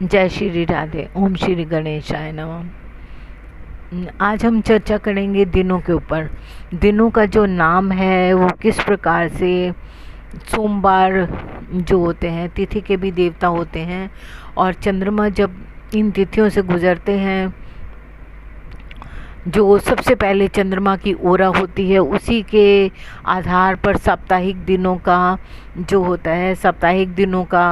जय श्री राधे। ओम श्री गणेशाय नमः। आज हम चर्चा करेंगे दिनों के ऊपर। दिनों का जो नाम है वो किस प्रकार से सोमवार जो होते हैं, तिथि के भी देवता होते हैं, और चंद्रमा जब इन तिथियों से गुजरते हैं, जो सबसे पहले चंद्रमा की ओरा होती है, उसी के आधार पर साप्ताहिक दिनों का जो होता है, साप्ताहिक दिनों का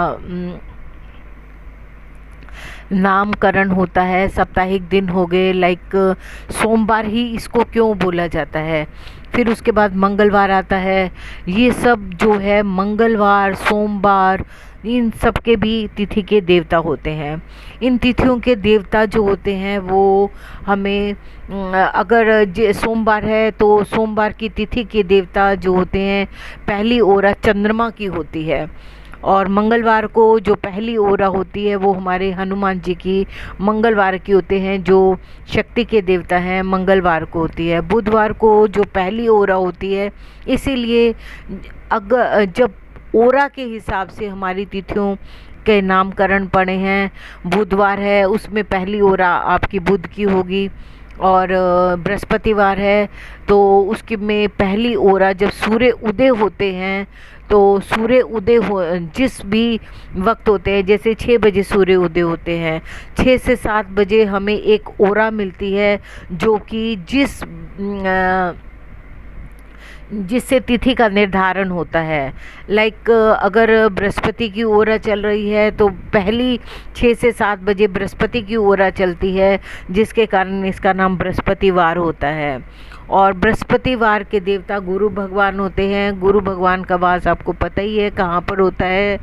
नामकरण होता है। साप्ताहिक दिन हो गए, लाइक सोमवार ही इसको क्यों बोला जाता है। फिर उसके बाद मंगलवार आता है। ये सब जो है मंगलवार, सोमवार, इन सब के भी तिथि के देवता होते हैं। इन तिथियों के देवता जो होते हैं वो हमें अगर सोमवार है तो सोमवार की तिथि के देवता जो होते हैं, पहली ओरा चंद्रमा की होती है। और मंगलवार को जो पहली ओरा होती है वो हमारे हनुमान जी की मंगलवार की होते हैं, जो शक्ति के देवता हैं, मंगलवार को होती है। बुधवार को जो पहली ओरा होती है, इसीलिए अगर जब ओरा के हिसाब से हमारी तिथियों के नामकरण पड़े हैं, बुधवार है उसमें पहली ओरा आपकी बुध की होगी, और बृहस्पतिवार है तो उसकी में पहली ओरा जब सूर्य उदय होते हैं, तो सूर्य उदय हो जिस भी वक्त होते हैं, जैसे 6 बजे सूर्य उदय होते हैं, 6 से 7 बजे हमें एक ओरा मिलती है, जो कि जिससे तिथि का निर्धारण होता है। लाइक अगर बृहस्पति की ओरा चल रही है तो पहली 6 से 7 बजे बृहस्पति की ओरा चलती है, जिसके कारण इसका नाम बृहस्पतिवार होता है। और बृहस्पतिवार के देवता गुरु भगवान होते हैं। गुरु भगवान का वास आपको पता ही है कहाँ पर होता है।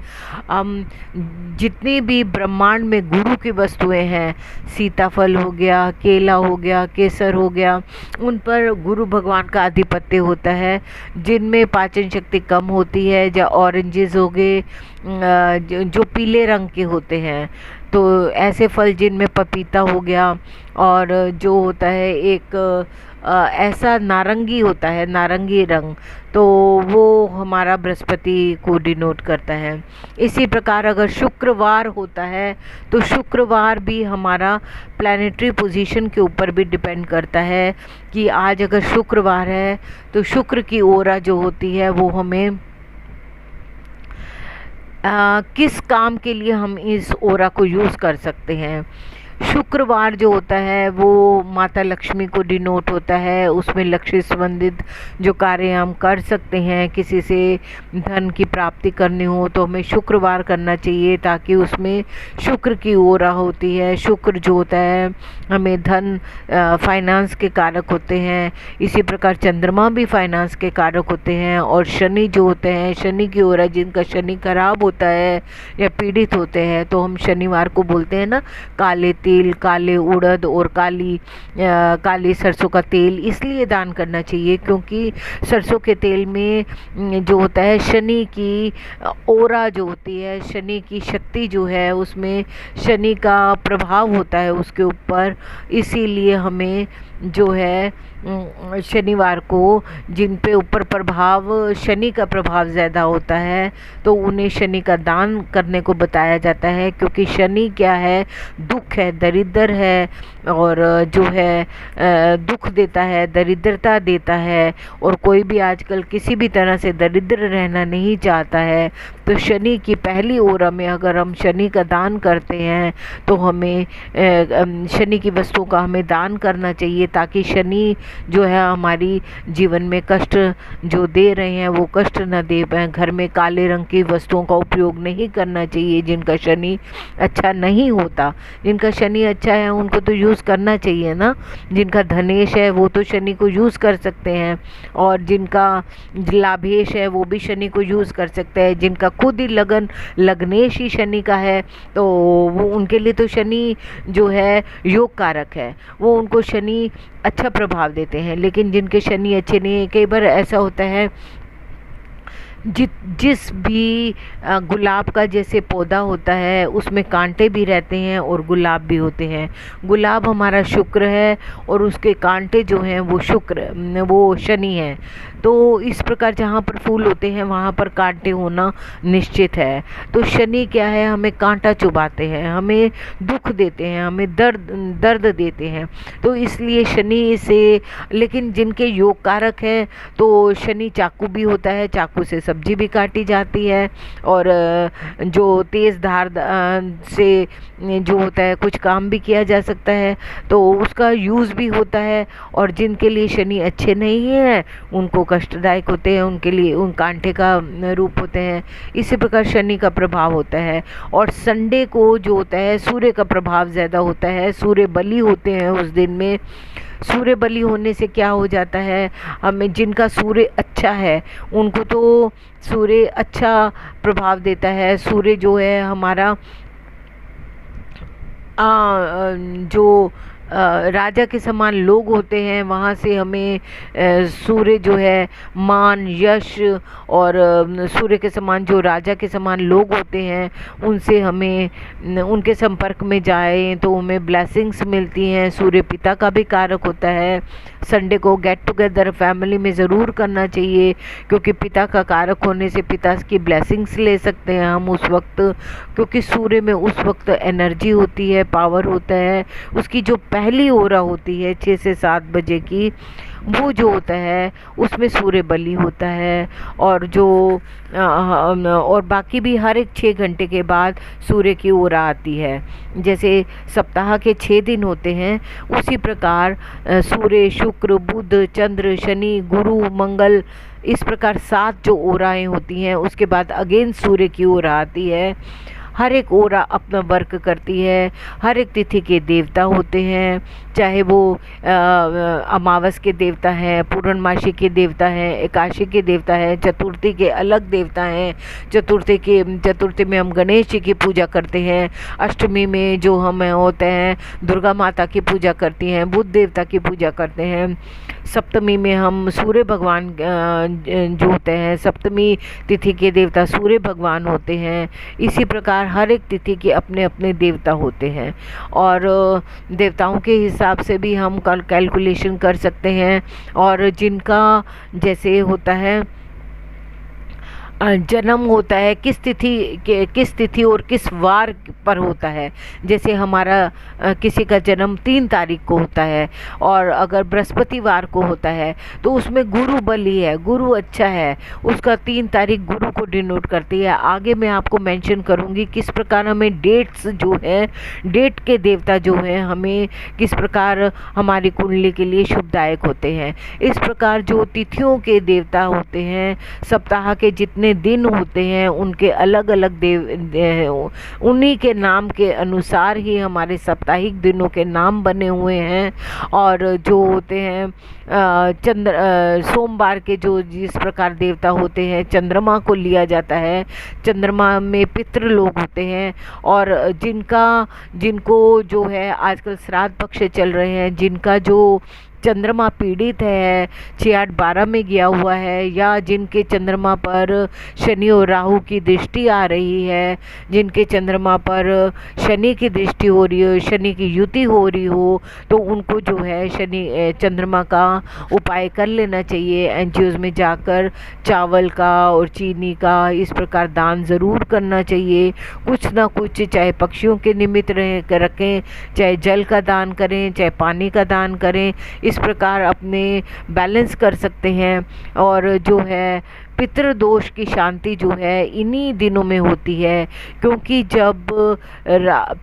जितनी भी ब्रह्मांड में गुरु की वस्तुएं हैं, सीताफल हो गया, केला हो गया, केसर हो गया, उन पर गुरु भगवान का आधिपत्य होता है। जिनमें पाचन शक्ति कम होती है, या ऑरेंजेस हो गए जो पीले रंग के होते हैं, तो ऐसे फल जिनमें पपीता हो गया, और जो होता है एक ऐसा नारंगी होता है, नारंगी रंग, तो वो हमारा बृहस्पति को डिनोट करता है। इसी प्रकार अगर शुक्रवार होता है तो शुक्रवार भी हमारा प्लैनेटरी पोजीशन के ऊपर भी डिपेंड करता है कि आज अगर शुक्रवार है तो शुक्र की ओरा जो होती है वो हमें किस काम के लिए हम इस ओरा को यूज़ कर सकते हैं। शुक्रवार जो होता है वो माता लक्ष्मी को डिनोट होता है। उसमें लक्ष्य संबंधित जो कार्य हम कर सकते हैं, किसी से धन की प्राप्ति करनी हो तो हमें शुक्रवार करना चाहिए, ताकि उसमें शुक्र की ओरा होती है। शुक्र जो होता है हमें धन, फाइनेंस के कारक होते हैं। इसी प्रकार चंद्रमा भी फाइनेंस के कारक होते हैं। और शनि जो होते हैं, शनि की ओरा, जिनका शनि खराब होता है या पीड़ित होते हैं, तो हम शनिवार को बोलते हैं ना काले तेल, काले उड़द और काली सरसों का तेल इसलिए दान करना चाहिए क्योंकि सरसों के तेल में जो होता है शनि की ओरा जो होती है, शनि की शक्ति जो है, उसमें शनि का प्रभाव होता है उसके ऊपर। इसीलिए हमें जो है शनिवार को जिन पे ऊपर प्रभाव, शनि का प्रभाव ज़्यादा होता है, तो उन्हें शनि का दान करने को बताया जाता है। क्योंकि शनि क्या है, दुख है, दरिद्र है, और जो है दुख देता है, दरिद्रता देता है, और कोई भी आजकल किसी भी तरह से दरिद्र रहना नहीं चाहता है। तो शनि की पहली ओरा में अगर हम शनि का दान करते हैं तो हमें शनि की वस्तुओं का हमें दान करना चाहिए, ताकि शनि जो है हमारी जीवन में कष्ट जो दे रहे हैं वो कष्ट न दे पाए। घर में काले रंग की वस्तुओं का उपयोग नहीं करना चाहिए जिनका शनि अच्छा नहीं होता। जिनका शनि अच्छा है उनको तो यूज़ करना चाहिए ना। जिनका धनेश है वो तो शनि को यूज़ कर सकते हैं, और जिनका लाभेश है वो भी शनि को यूज़ कर सकते हैं। जिनका खुद ही लग्नेश ही शनि का है तो वो उनके लिए तो शनि जो है योग कारक है, वो उनको शनि अच्छा प्रभाव देते हैं। लेकिन जिनके शनि अच्छे नहीं है, कई बार ऐसा होता है जिस भी गुलाब का जैसे पौधा होता है उसमें कांटे भी रहते हैं और गुलाब भी होते हैं। गुलाब हमारा शुक्र है और उसके कांटे जो हैं वो शनि है। तो इस प्रकार जहाँ पर फूल होते हैं वहाँ पर कांटे होना निश्चित है। तो शनि क्या है, हमें कांटा चुभाते हैं, हमें दुख देते हैं, हमें दर्द देते हैं। तो इसलिए शनि से, लेकिन जिनके योग कारक हैं तो शनि चाकू भी होता है, चाकू से सब्जी भी काटी जाती है, और जो तेज़ धार से जो होता है कुछ काम भी किया जा सकता है, तो उसका यूज़ भी होता है। और जिनके लिए शनि अच्छे नहीं हैं उनको कष्टदायक होते हैं, उनके लिए उन कांटे का रूप होते हैं। इसी प्रकार शनि का प्रभाव होता है। और संडे को जो होता है सूर्य का प्रभाव ज़्यादा होता है, सूर्य बलि होते हैं उस दिन में। सूर्य बलि होने से क्या हो जाता है, हमें जिनका सूर्य अच्छा है उनको तो सूर्य अच्छा प्रभाव देता है। सूर्य जो है हमारा जो राजा के समान लोग होते हैं, वहाँ से हमें सूर्य जो है मान यश, और सूर्य के समान जो राजा के समान लोग होते हैं उनसे हमें उनके संपर्क में जाएं तो हमें ब्लेसिंग्स मिलती हैं। सूर्य पिता का भी कारक होता है। संडे को गेट टुगेदर फैमिली में ज़रूर करना चाहिए, क्योंकि पिता का कारक होने से पिता की ब्लेसिंग्स ले सकते हैं हम उस वक्त, क्योंकि सूर्य में उस वक्त एनर्जी होती है, पावर होता है। उसकी जो पहली ओरा होती है 6 से 7 बजे की, वो जो होता है उसमें सूर्य बलि होता है। और जो और बाकी भी हर एक 6 घंटे के बाद सूर्य की ओरा आती है। जैसे सप्ताह के 6 दिन होते हैं, उसी प्रकार सूर्य, शुक्र, बुध, चंद्र, शनि, गुरु, मंगल, इस प्रकार 7 जो ओराएं होती हैं, उसके बाद अगेन सूर्य की ओरा आती है। हर एक ओरा अपना वर्क करती है। हर एक तिथि के देवता होते हैं, चाहे वो अमावस के देवता हैं, पूर्णमासी के देवता हैं, एकादशी के देवता हैं, चतुर्थी के अलग देवता हैं। चतुर्थी में हम गणेश जी की पूजा करते हैं। अष्टमी में जो हम होते हैं दुर्गा माता की पूजा करती हैं, बुध देवता की पूजा करते हैं। सप्तमी में हम सूर्य भगवान जो होते हैं, सप्तमी तिथि के देवता सूर्य भगवान होते हैं। इसी प्रकार हर एक तिथि के अपने अपने देवता होते हैं, और देवताओं के हिसाब से भी हम कैलकुलेशन कर सकते हैं। और जिनका जैसे होता है जन्म होता है किस तिथि और किस वार पर होता है। जैसे हमारा किसी का जन्म 3 तारीख को होता है, और अगर बृहस्पतिवार को होता है तो उसमें गुरु बलि है, गुरु अच्छा है, उसका 3 तारीख गुरु को डिनोट करती है। आगे मैं आपको मेंशन करूंगी किस प्रकार हमें डेट्स जो है, डेट के देवता जो हैं हमें किस प्रकार हमारी कुंडली के लिए शुभदायक होते हैं। इस प्रकार जो तिथियों के देवता होते हैं, सप्ताह के जितने दिन होते हैं उनके अलग अलग उन्हीं के नाम के अनुसार ही हमारे साप्ताहिक दिनों के नाम बने हुए हैं। और जो होते हैं सोमवार के जो जिस प्रकार देवता होते हैं, चंद्रमा को लिया जाता है। चंद्रमा में पितृ लोग होते हैं, और जिनको जो है आजकल श्राद्ध पक्ष चल रहे हैं, जिनका जो चंद्रमा पीड़ित है, 6-8-12 में गया हुआ है, या जिनके चंद्रमा पर शनि और राहु की दृष्टि आ रही है, जिनके चंद्रमा पर शनि की दृष्टि हो रही हो, शनि की युति हो रही हो, तो उनको जो है शनि चंद्रमा का उपाय कर लेना चाहिए। एनजीओज में जाकर चावल का और चीनी का इस प्रकार दान ज़रूर करना चाहिए। कुछ ना कुछ, चाहे पक्षियों के निमित्त रखें, चाहे जल का दान करें, चाहे पानी का दान करें, इस प्रकार अपने बैलेंस कर सकते हैं। और जो है पितृदोष की शांति जो है इन्हीं दिनों में होती है, क्योंकि जब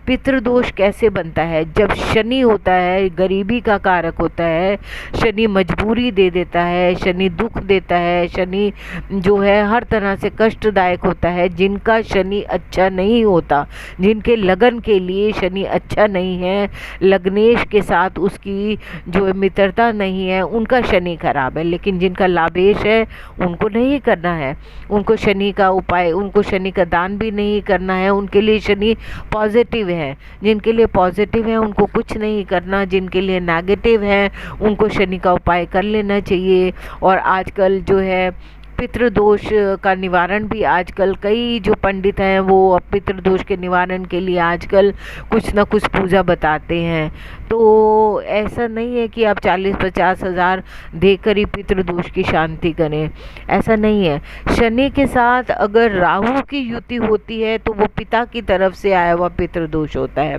पितृदोष कैसे बनता है, जब शनि होता है गरीबी का कारक होता है, शनि मजबूरी दे देता है, शनि दुख देता है, शनि जो है हर तरह से कष्टदायक होता है। जिनका शनि अच्छा नहीं होता, जिनके लगन के लिए शनि अच्छा नहीं है, लग्नेश के साथ उसकी जो मित्रता नहीं है, उनका शनि खराब है। लेकिन जिनका लाभेश है उनको नहीं करना है, उनको शनि का उपाय, उनको शनि का दान भी नहीं करना है। उनके लिए शनि पॉजिटिव है, जिनके लिए पॉजिटिव है उनको कुछ नहीं करना, जिनके लिए नेगेटिव है उनको शनि का उपाय कर लेना चाहिए। और आजकल जो है पितृदोष का निवारण भी आजकल कई जो पंडित हैं वो पितृदोष के निवारण के लिए आजकल कुछ ना कुछ पूजा बताते हैं। तो ऐसा नहीं है कि आप 40-50 हज़ार देकर ही पितृदोष की शांति करें, ऐसा नहीं है। शनि के साथ अगर राहु की युति होती है तो वो पिता की तरफ से आया हुआ पितृदोष होता है।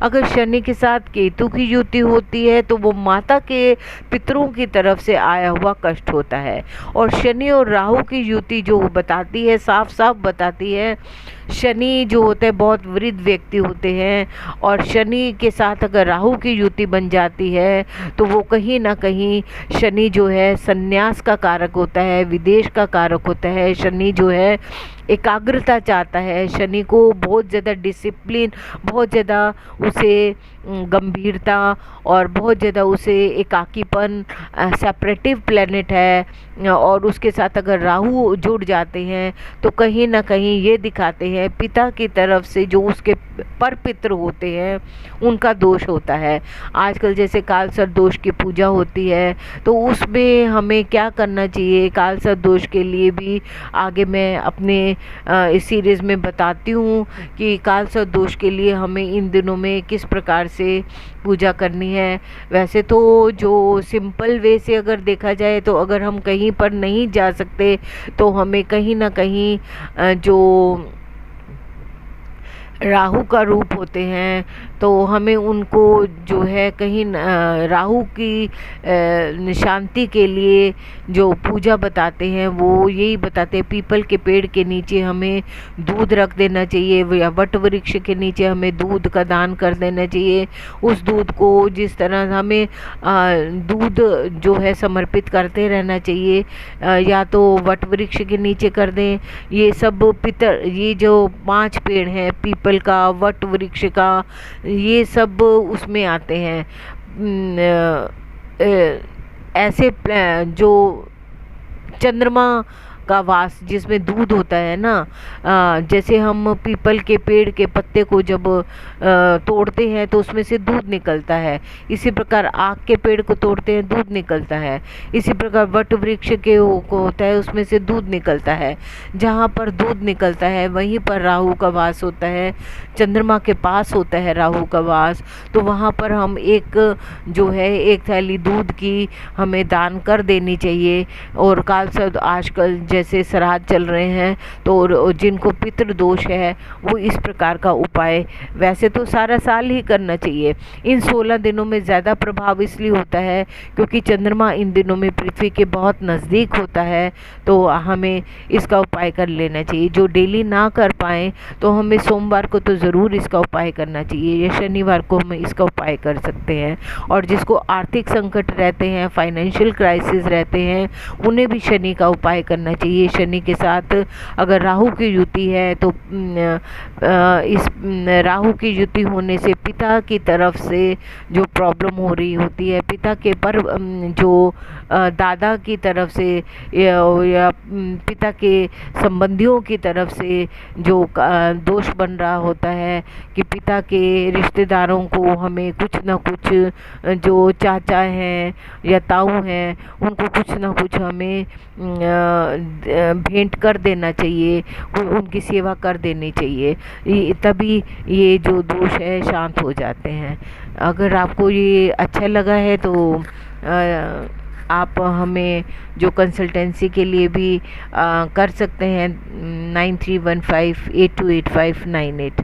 अगर शनि के साथ केतु की युति होती है तो वो माता के पितरों की तरफ से आया हुआ कष्ट होता है। और शनि और राहु की युति जो बताती है, साफ साफ बताती है, शनि जो होते हैं बहुत वृद्ध व्यक्ति होते हैं, और शनि के साथ अगर राहु की युति बन जाती है तो वो कहीं ना कहीं शनि जो है संन्यास का कारक होता है, विदेश का कारक होता है। शनि जो है एकाग्रता चाहता है, शनि को बहुत ज़्यादा डिसिप्लिन, बहुत ज़्यादा उसे गंभीरता और बहुत ज़्यादा उसे एकाकीपन, सेपरेटिव प्लेनेट है। और उसके साथ अगर राहु जुड़ जाते हैं तो कहीं ना कहीं ये दिखाते हैं पिता की तरफ से जो उसके पर पितृ होते हैं उनका दोष होता है। आजकल जैसे कालसर्प दोष की पूजा होती है तो उसमें हमें क्या करना चाहिए, कालसर्प दोष के लिए भी आगे मैं अपने इस सीरीज़ में बताती हूँ कि कालसर्प दोष के लिए हमें इन दिनों में किस प्रकार से पूजा करनी है। वैसे तो जो सिंपल वे से अगर देखा जाए तो अगर हम कहीं पर नहीं जा सकते तो हमें कहीं ना कहीं जो राहु का रूप होते हैं तो हमें उनको जो है कहीं राहु की शांति के लिए जो पूजा बताते हैं वो यही बताते हैं। पीपल के पेड़ के नीचे हमें दूध रख देना चाहिए, या वट वृक्ष के नीचे हमें दूध का दान कर देना चाहिए। उस दूध को जिस तरह हमें दूध जो है समर्पित करते रहना चाहिए, या तो वट वृक्ष के नीचे कर दें। ये सब ये जो 5 पेड़ हैं, पीपल का, वट वृक्ष का, ये सब उसमें आते हैं। ऐसे जो चंद्रमा का वास जिसमें दूध होता है ना, जैसे हम पीपल के पेड़ के पत्ते को जब तोड़ते हैं तो उसमें से दूध निकलता है, इसी प्रकार आक के पेड़ को तोड़ते हैं दूध निकलता है, इसी प्रकार वट वृक्ष के को होता है उसमें से दूध निकलता है। जहाँ पर दूध निकलता है वहीं पर राहु का वास होता है, चंद्रमा के पास होता है राहु का वास। तो वहाँ पर हम एक जो है एक थैली दूध की हमें दान कर देनी चाहिए। और कालसर्प आजकल जैसे श्राद्ध चल रहे हैं तो जिनको पितृदोष है वो इस प्रकार का उपाय वैसे तो सारा साल ही करना चाहिए। इन 16 दिनों में ज़्यादा प्रभाव इसलिए होता है क्योंकि चंद्रमा इन दिनों में पृथ्वी के बहुत नज़दीक होता है, तो हमें इसका उपाय कर लेना चाहिए। जो डेली ना कर पाएँ तो हमें सोमवार को तो ज़रूर इसका उपाय करना चाहिए, या शनिवार को हम इसका उपाय कर सकते हैं। और जिसको आर्थिक संकट रहते हैं, फाइनेंशियल क्राइसिस रहते हैं, उन्हें भी शनि का उपाय करना चाहिए। शनि के साथ अगर राहु की युति है तो इस राहु की युति होने से पिता की तरफ से जो प्रॉब्लम हो रही होती है, पिता के पर जो दादा की तरफ से या पिता के संबंधियों की तरफ से जो दोष बन रहा होता है कि पिता के रिश्तेदारों को हमें कुछ ना कुछ, जो चाचा हैं या ताऊ हैं, उनको कुछ ना कुछ हमें भेंट कर देना चाहिए, उनकी सेवा कर देनी चाहिए, तभी ये जो दोष है शांत हो जाते हैं। अगर आपको ये अच्छा लगा है तो आप हमें जो कंसल्टेंसी के लिए भी कर सकते हैं 9315828598।